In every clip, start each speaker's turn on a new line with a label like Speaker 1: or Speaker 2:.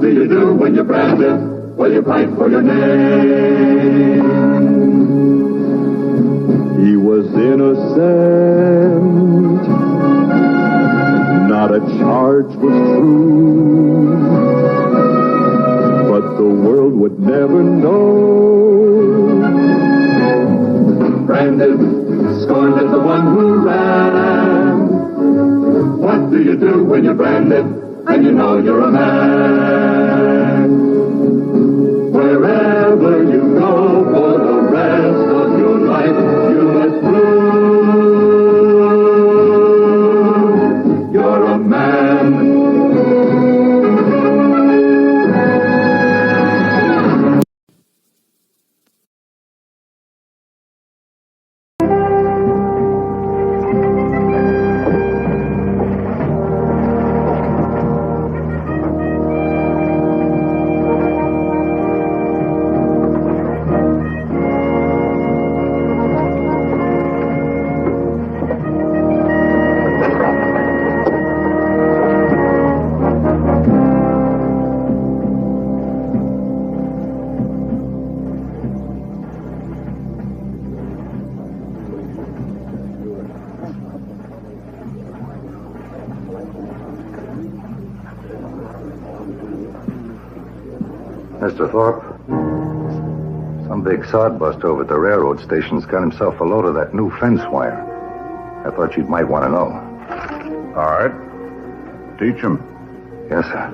Speaker 1: What do you do when you're branded? Well, you fight for your name.
Speaker 2: He was innocent, not a charge was true, but the world would never know.
Speaker 1: Branded, scorned as the one who ran. What do you do when you're branded and you know you're a man? Wherever you go for the rest of your life, you must prove you're a man.
Speaker 3: Mr. Thorpe, some big sodbuster over at the railroad station's got himself a load of that new fence wire. I thought you might want to know.
Speaker 4: All right. Teach him.
Speaker 3: Yes, sir.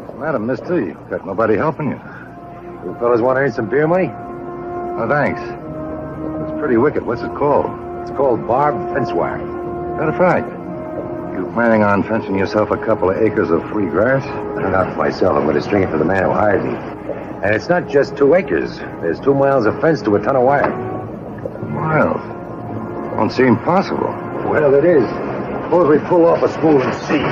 Speaker 3: What's the matter, mister? You got nobody helping you.
Speaker 5: You fellas want to earn some beer money?
Speaker 3: No, thanks. It's pretty wicked. What's it called?
Speaker 5: It's called barbed fence wire.
Speaker 3: Matter of fact, you planning on fencing yourself a couple of acres of free grass?
Speaker 5: Not for myself. I'm going to string it for the man who hired me. And it's not just 2 acres. There's 2 miles of fence to a ton of wire.
Speaker 3: Miles? Don't seem possible.
Speaker 5: Well, it is. Suppose we pull off a spool and see.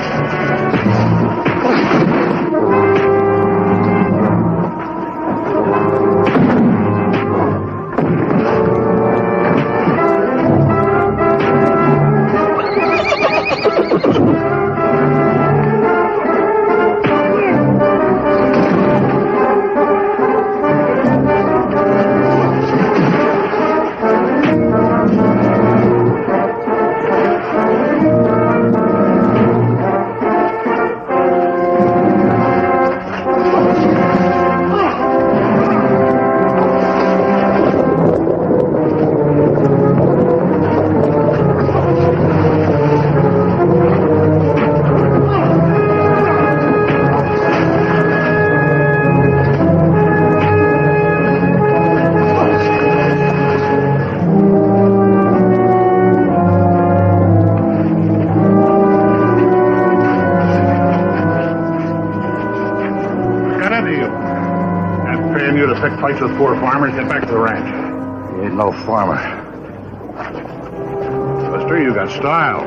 Speaker 4: Fights with poor farmers, get back to the ranch.
Speaker 3: You ain't no farmer.
Speaker 4: Buster, you got style.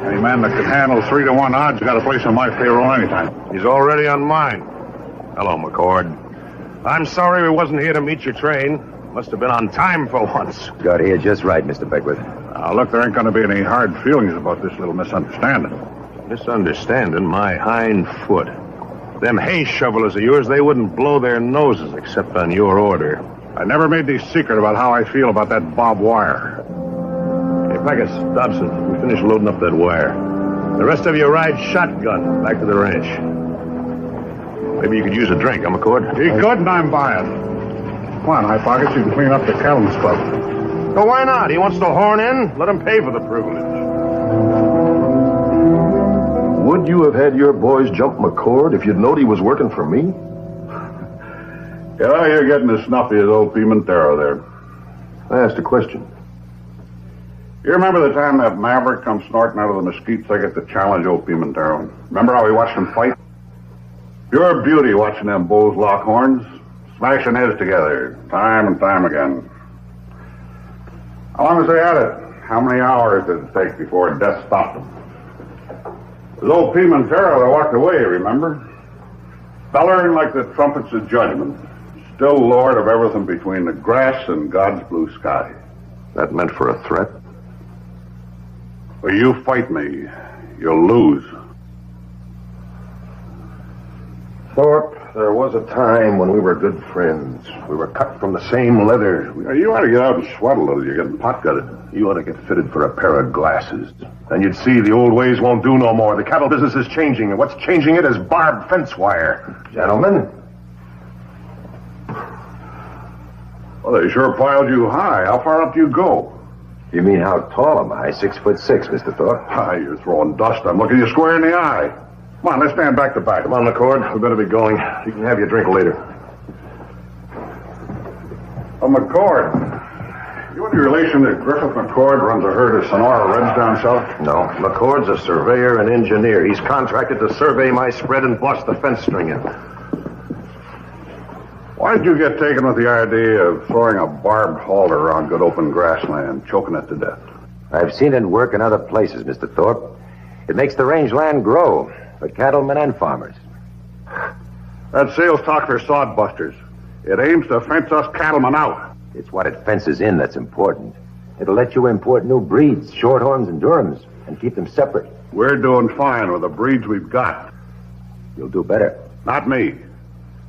Speaker 4: Any man that can handle 3-to-1 odds got a place on my payroll anytime.
Speaker 6: He's already on mine. Hello, McCord. I'm sorry we wasn't here to meet your train. Must have been on time for once.
Speaker 5: Got here just right, Mr. Beckwith.
Speaker 4: Now, look, there ain't going to be any hard feelings about this little misunderstanding.
Speaker 6: Misunderstanding my hind foot. Them hay shovelers of yours, they wouldn't blow their noses except on your order.
Speaker 4: I never made any secret about how I feel about that barbed wire.
Speaker 6: Hey, Peckis, Dobson, we finished loading up that wire. The rest of you ride shotgun back to the ranch. Maybe you could use a drink, huh, McCord?
Speaker 4: He could, and I'm buying. Come on, High Pockets, you can clean up the Cattleman's Club.
Speaker 6: Well, why not? He wants to horn in. Let him pay for the privilege.
Speaker 7: Would you have had your boys jump McCord if you'd known he was working for me?
Speaker 4: Yeah, you're getting as snuffy as old Pimentero there.
Speaker 7: I asked a question.
Speaker 4: You remember the time that maverick come snorting out of the mesquite thicket to challenge old Pimentero? Remember how we watched them fight? Pure beauty watching them bulls lock horns, smashing heads together, time and time again. How long was they at it? How many hours did it take before death stopped them? It was old Pimentero that walked away, remember? bellowing like the trumpets of judgment, still lord of everything between the grass and God's blue sky.
Speaker 6: That meant for a threat?
Speaker 4: Well, you fight me, you'll lose.
Speaker 6: Thorpe, there was a time when we were good friends. We were cut from the same leather.
Speaker 4: You ought to get out and sweat a little. You're getting pot-gutted.
Speaker 6: You ought to get fitted for a pair of glasses. And you'd see the old ways won't do no more. The cattle business is changing, and what's changing it is barbed fence wire. Gentlemen?
Speaker 4: Well, they sure piled you high. How far up do you go?
Speaker 5: You mean how tall am I? 6'6", Mr. Thorpe.
Speaker 4: You're throwing dust. I'm looking you square in the eye. Come on, let's stand back to back.
Speaker 6: Come on, McCord. We better be going. You can have your drink later.
Speaker 4: Oh, McCord. You any relation to Griffith McCord runs a herd of Sonora Reds down south?
Speaker 6: No. McCord's a surveyor and engineer. He's contracted to survey my spread and bust the fence string in.
Speaker 4: Why did you get taken with the idea of throwing a barbed halter around good open grassland, choking it to death?
Speaker 5: I've seen it work in other places, Mr. Thorpe. It makes the rangeland grow for cattlemen and farmers.
Speaker 4: That sales talk for sodbusters. It aims to fence us cattlemen out.
Speaker 5: It's what it fences in that's important. It'll let you import new breeds, shorthorns and Durhams, and keep them separate.
Speaker 4: We're doing fine with the breeds we've got.
Speaker 5: You'll do better.
Speaker 4: Not me.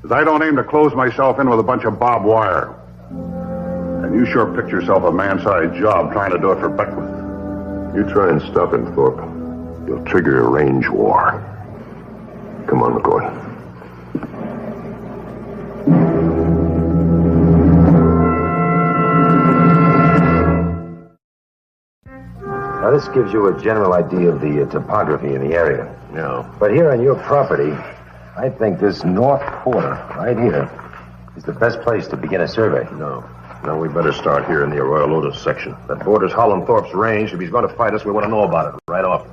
Speaker 4: Because I don't aim to close myself in with a bunch of barbed wire. And you sure picked yourself a man-sized job trying to do it for Beckwith.
Speaker 6: You try and stop him, Thorpe. You'll trigger a range war. Come on, McCord.
Speaker 5: Now, this gives you a general idea of the topography in the area.
Speaker 6: Yeah.
Speaker 5: But here on your property, I think this north quarter, right here, is the best place to begin a survey.
Speaker 6: No, we better start here in the Arroyo Lotus section. That borders Holland Thorpe's range. If he's going to fight us, we want to know about it right off.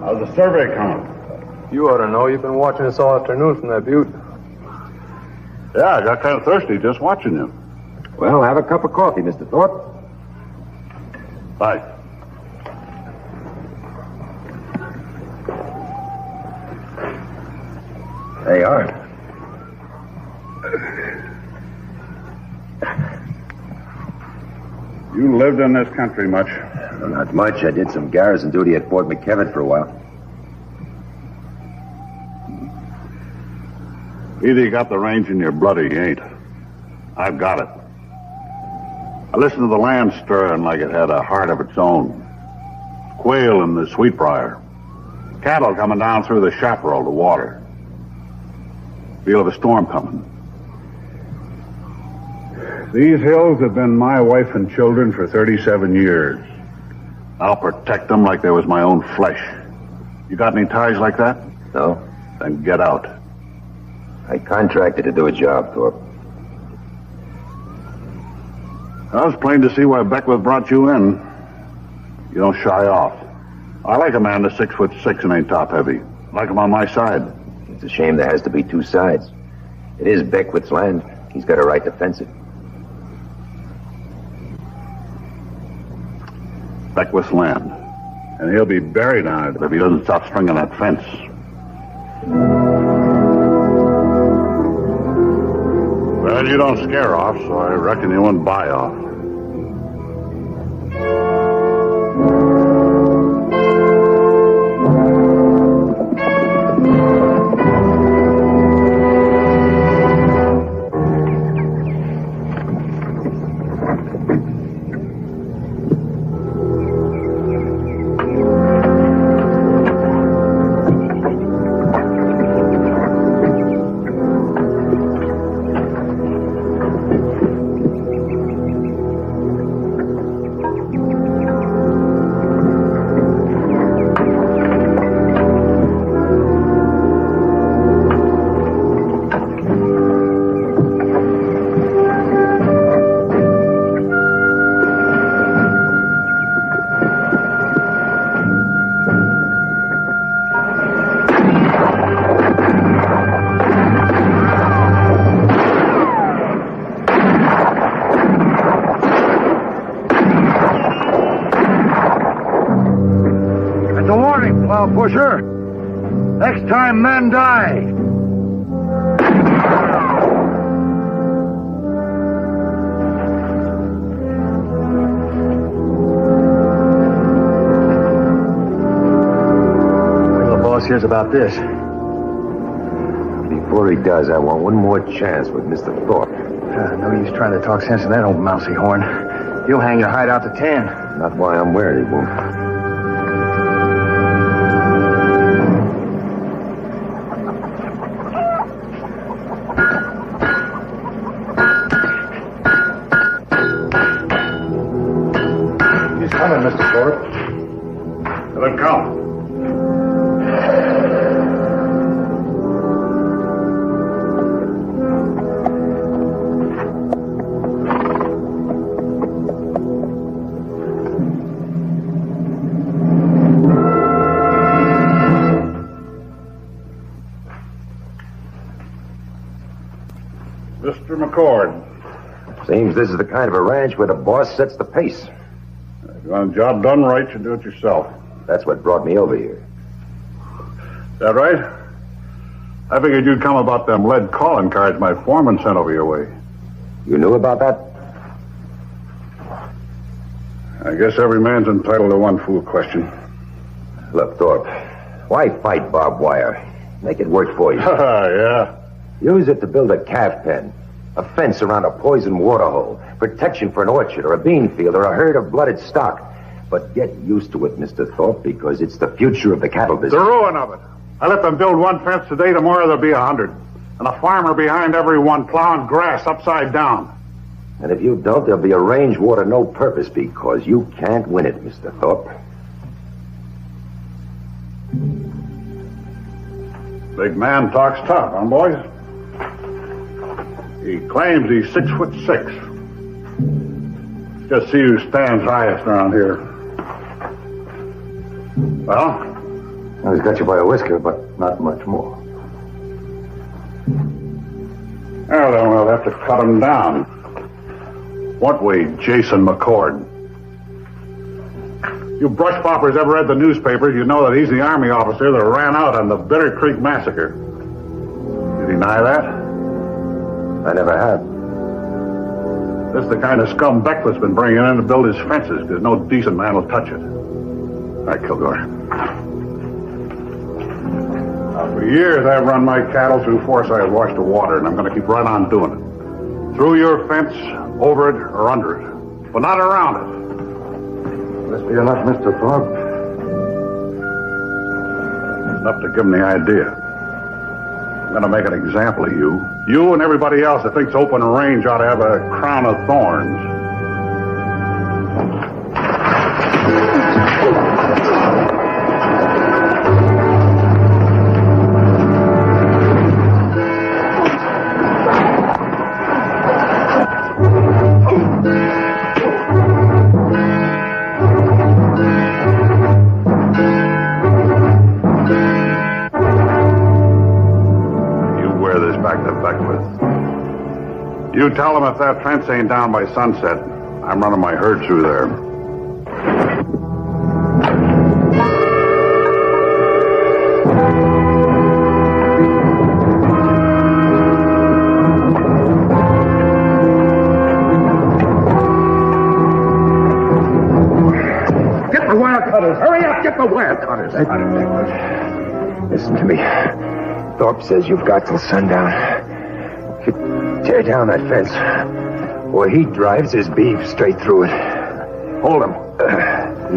Speaker 4: How's the survey coming?
Speaker 8: You ought to know. You've been watching us all afternoon from that butte.
Speaker 4: Yeah, I got kind of thirsty just watching you.
Speaker 5: Well, have a cup of coffee, Mr. Thorpe.
Speaker 4: Bye.
Speaker 5: There you are.
Speaker 4: You lived in this country much?
Speaker 5: Well, not much. I did some garrison duty at Fort McKevitt for a while.
Speaker 4: Either you got the range in your blood or you ain't. I've got it. I listened to the land stirring like it had a heart of its own. Quail in the sweetbriar. Cattle coming down through the chaparral to water. Feel of a storm coming. These hills have been my wife and children for 37 years. I'll protect them like they was my own flesh. You got any ties like that?
Speaker 5: No.
Speaker 4: Then get out.
Speaker 5: I contracted to do a job, Thorpe.
Speaker 4: I was plain to see why Beckwith brought you in. You don't shy off. I like a man that's 6'6" and ain't top heavy. Like him on my side.
Speaker 5: It's a shame there has to be two sides. It is Beckwith's land. He's got a right to fence it.
Speaker 4: Beckwith's land. And he'll be buried on it if he doesn't stop stringing that fence. Well, you don't scare off, so I reckon you won't buy off.
Speaker 5: die!
Speaker 9: Hears about this.
Speaker 5: Before he does, I want one more chance with Mr. Thorpe.
Speaker 9: No use trying to talk sense in that old mousy horn. He'll hang your hide out to 10.
Speaker 5: Not why I'm wearing it, he won't.
Speaker 9: He's coming, Mr. Thorpe.
Speaker 4: Let him come. Mr. McCord.
Speaker 5: Seems this is the kind of a ranch where the boss sets the pace.
Speaker 4: If you want a job done right, you do it yourself.
Speaker 5: That's what brought me over here.
Speaker 4: Is that right? I figured you'd come about them lead calling cards my foreman sent over your way.
Speaker 5: You knew about that?
Speaker 4: I guess every man's entitled to one fool question.
Speaker 5: Look, Thorpe, why fight barbed wire? Make it work for you.
Speaker 4: Yeah.
Speaker 5: Use it to build a calf pen, a fence around a poison water hole, protection for an orchard or a bean field or a herd of blooded stock. But get used to it, Mr. Thorpe, because it's the future of the cattle business.
Speaker 4: The ruin of it. I let them build one fence today, tomorrow there'll be 100. And a farmer behind every one plowing grass upside down.
Speaker 5: And if you don't, there'll be a range war to no purpose because you can't win it, Mr. Thorpe.
Speaker 4: Big man talks tough, huh, boys? He claims he's 6'6". Just see who stands highest around here. Well?
Speaker 3: He's got you by a whisker, but not much more.
Speaker 4: Well, then we'll have to cut him down. What way, Jason McCord? You brush poppers ever read the newspapers, you know that he's the Army officer that ran out on the Bitter Creek Massacre. You deny that?
Speaker 5: I never have.
Speaker 4: This is the kind of scum Beckwith's been bringing in to build his fences, because no decent man will touch it. All right, Kilgore. Now, for years, I've run my cattle through Forsyth wash to water, and I'm going to keep right on doing it. Through your fence, over it, or under it. But not around it.
Speaker 3: Must be enough, Mr. Thorpe.
Speaker 4: Enough to give him the idea. I'm going to make an example of you. You and everybody else that thinks open range ought to have a crown of thorns. You tell them if that fence ain't down by sunset, I'm running my herd through there.
Speaker 9: Get the wire cutters! Hurry up! Get the wire cutters!
Speaker 5: Listen to me. Thorpe says you've got till sundown. Tear down that fence, or he drives his beef straight through it. Hold him.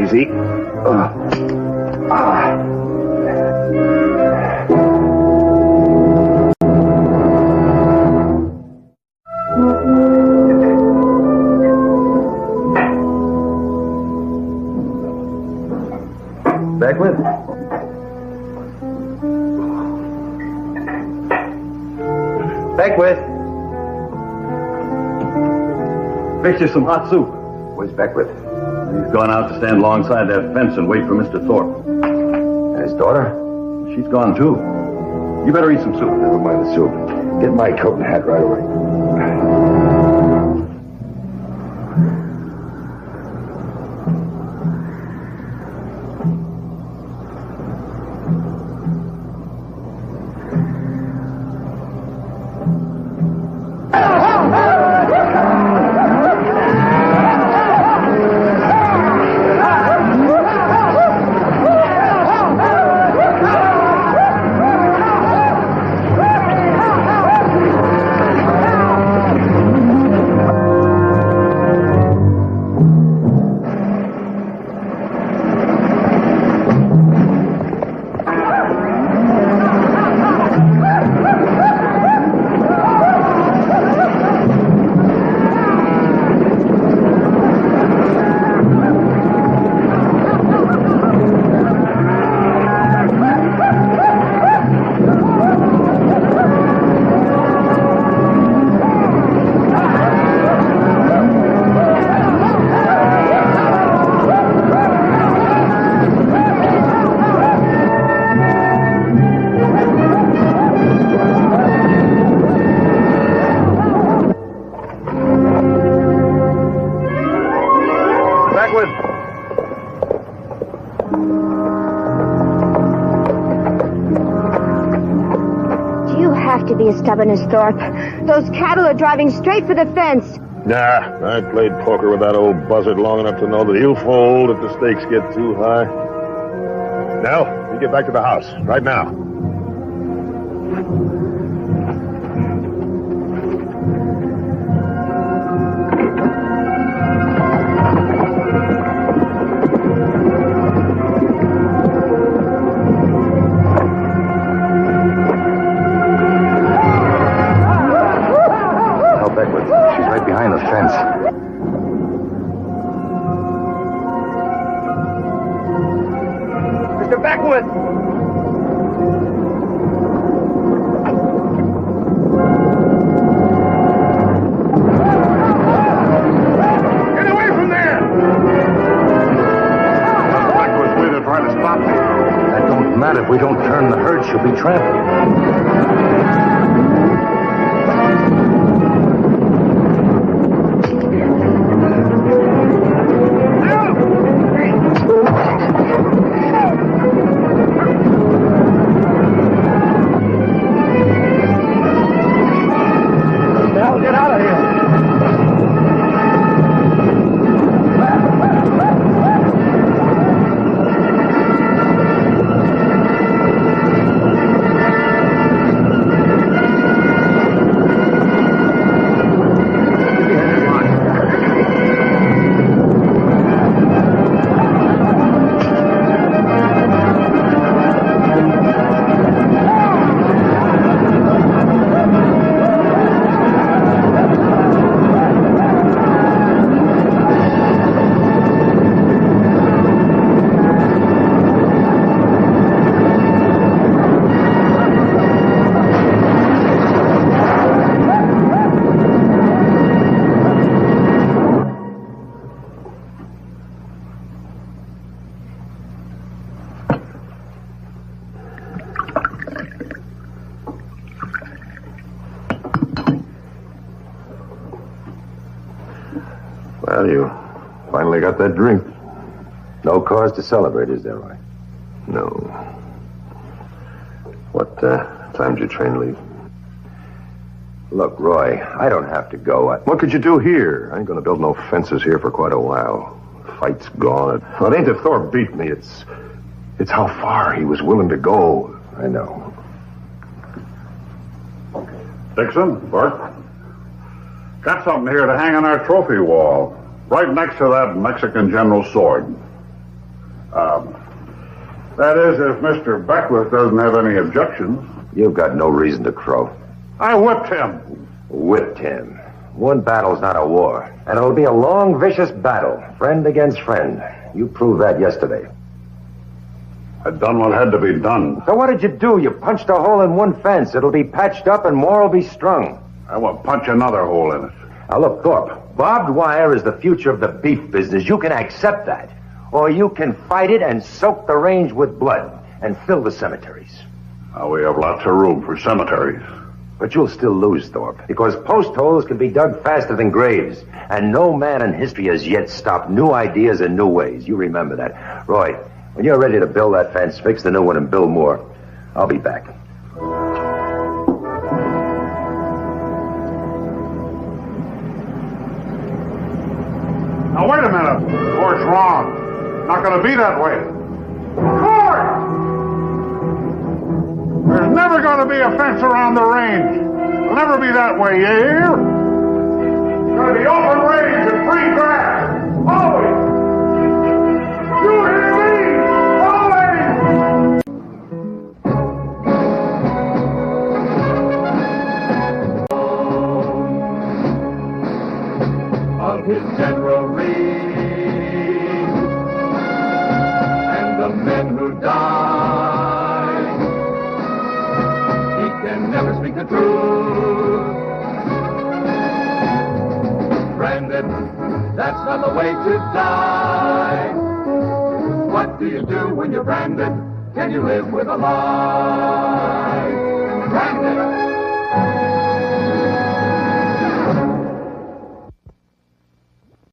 Speaker 5: Easy.
Speaker 3: Beckwith?
Speaker 9: Beckwith! Fix you some hot soup.
Speaker 5: Where's Beckwith?
Speaker 9: He's gone out to stand alongside that fence and wait for Mr. Thorpe.
Speaker 5: And his daughter?
Speaker 9: She's gone, too. You better eat some soup.
Speaker 5: Never mind the soup. Get my coat and hat right away.
Speaker 10: have to be as stubborn as Thorpe. Those cattle are driving straight for the fence.
Speaker 6: Nah, I played poker with that old buzzard long enough to know that he'll fold if the stakes get too high. Nell, you get back to the house, right now.
Speaker 3: Behind the fence.
Speaker 5: Mr. Beckwood!
Speaker 6: Get away from there!
Speaker 4: Beckwood's way to try to stop me.
Speaker 3: That don't matter. If we don't turn the herd, she'll be trampled.
Speaker 7: Well, you finally got that drink.
Speaker 3: No cause to celebrate, is there, Roy?
Speaker 7: No. What time did your train leave?
Speaker 3: Look, Roy, I don't have to go.
Speaker 7: What could you do here? I ain't gonna build no fences here for quite a while. Fight's gone. Well, it ain't that Thorpe beat me. It's how far he was willing to go.
Speaker 3: I know.
Speaker 4: Dixon, Bart. Got something here to hang on our trophy wall. Right next to that Mexican general's sword. That is, if Mr. Beckwith doesn't have any objections.
Speaker 3: You've got no reason to crow.
Speaker 4: I whipped him.
Speaker 3: Whipped him. One battle's not a war. And it'll be a long, vicious battle. Friend against friend. You proved that yesterday.
Speaker 4: I'd done what had to be done.
Speaker 3: So what did you do? You punched a hole in one fence. It'll be patched up and more will be strung.
Speaker 4: I will punch another hole in it.
Speaker 3: Now look, Thorpe, barbed wire is the future of the beef business. You can accept that. Or you can fight it and soak the range with blood and fill the cemeteries.
Speaker 4: Now, we have lots of room for cemeteries.
Speaker 3: But you'll still lose, Thorpe, because post holes can be dug faster than graves. And no man in history has yet stopped new ideas and new ways. You remember that. Roy, when you're ready to build that fence, fix the new one and build more. I'll be back.
Speaker 4: Now, wait a minute. Court's wrong. Not going to be that way. Court! There's never going to be a fence around the range. It'll never be that way, you hear? It's going to be open range and free grass. Always. You hear me?
Speaker 1: Always. Of his general reign and the men who die, he can never speak the truth. Branded, that's not the way to die. What do you do when you're branded? Can you live with a lie? Branded.